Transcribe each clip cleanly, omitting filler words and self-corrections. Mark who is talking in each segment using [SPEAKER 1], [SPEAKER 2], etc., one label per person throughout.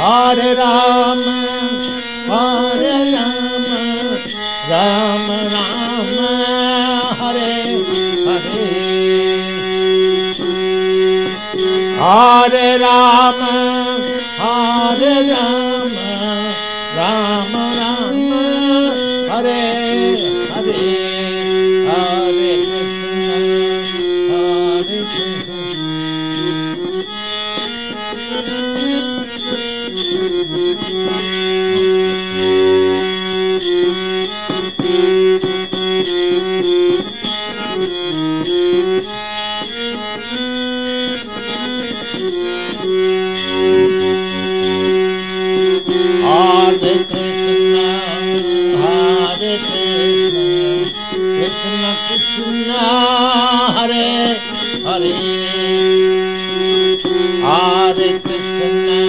[SPEAKER 1] Hare Rama, Hare Rama, Rama Rama, Hare Hare. Hare Rama, Hare Rama, Rama Rama, Hare Hare. Hare Krishna, Hare Krishna. Hare Krishna, Hare Krishna, Krishna Krishna, Hare Hare. Hare Krishna,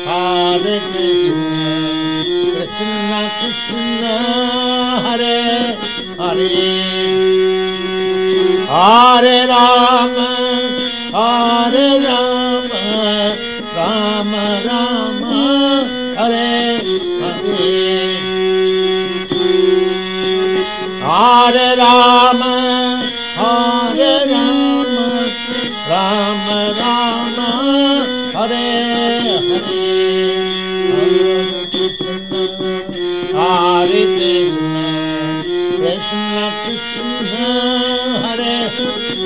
[SPEAKER 1] Hare Krishna, Krishna Krishna, Hare Hare. Hare Rama, Hare Rama, Rama Rama, Hare Hare. Hare Rama, Hare Rama, Rama Rama, Hare Hare. Hare Krishna, Hare Krishna, Krishna Krishna, Hare Krishna,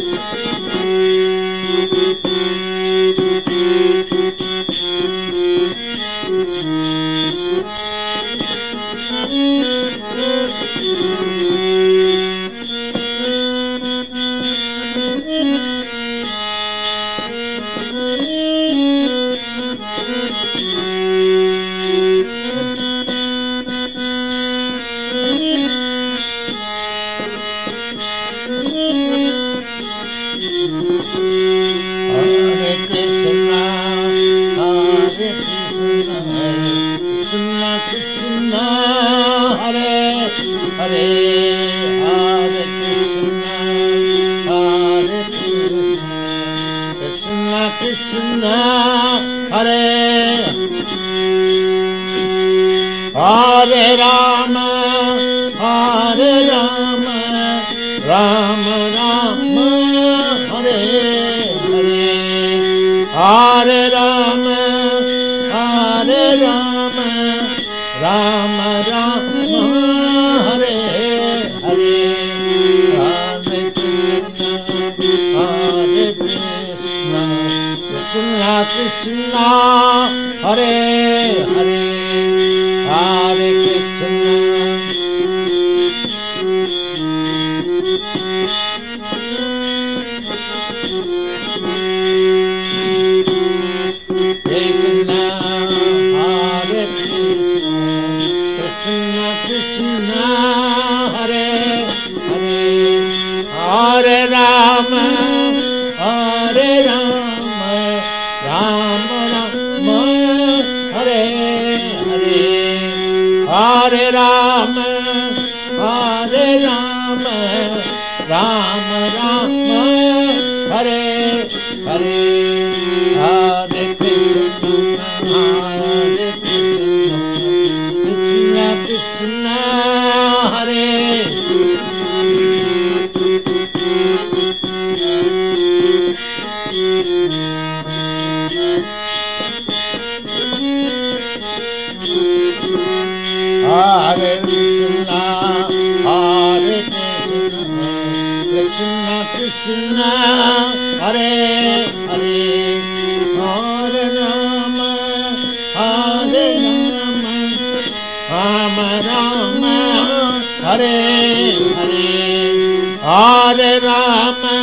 [SPEAKER 1] Hare Hare Rama, Hare Rama, Rama Rama, Hare Hare. Hare Rama, Hare Rama, Rama Rama, Hare Hare. Hare Krishna, Hare Krishna, Krishna Krishna, Hare Hare. Hare Krishna, Krishna, Hare Krishna, Krishna Krishna, Hare Hare. Hare Rama, Hare Rama, Rama Rama, Hare Hare. Hare Rama, Hare Rama, Rama Rama, Hare Hare. Hare Krishna, Hare Krishna, Krishna Krishna, Hare Hare Krishna, Hare Krishna, Krishna Krishna, Hare Hare. Hare Rama, Hare Rama, Rama Rama, Hare Hare. Hare Rama,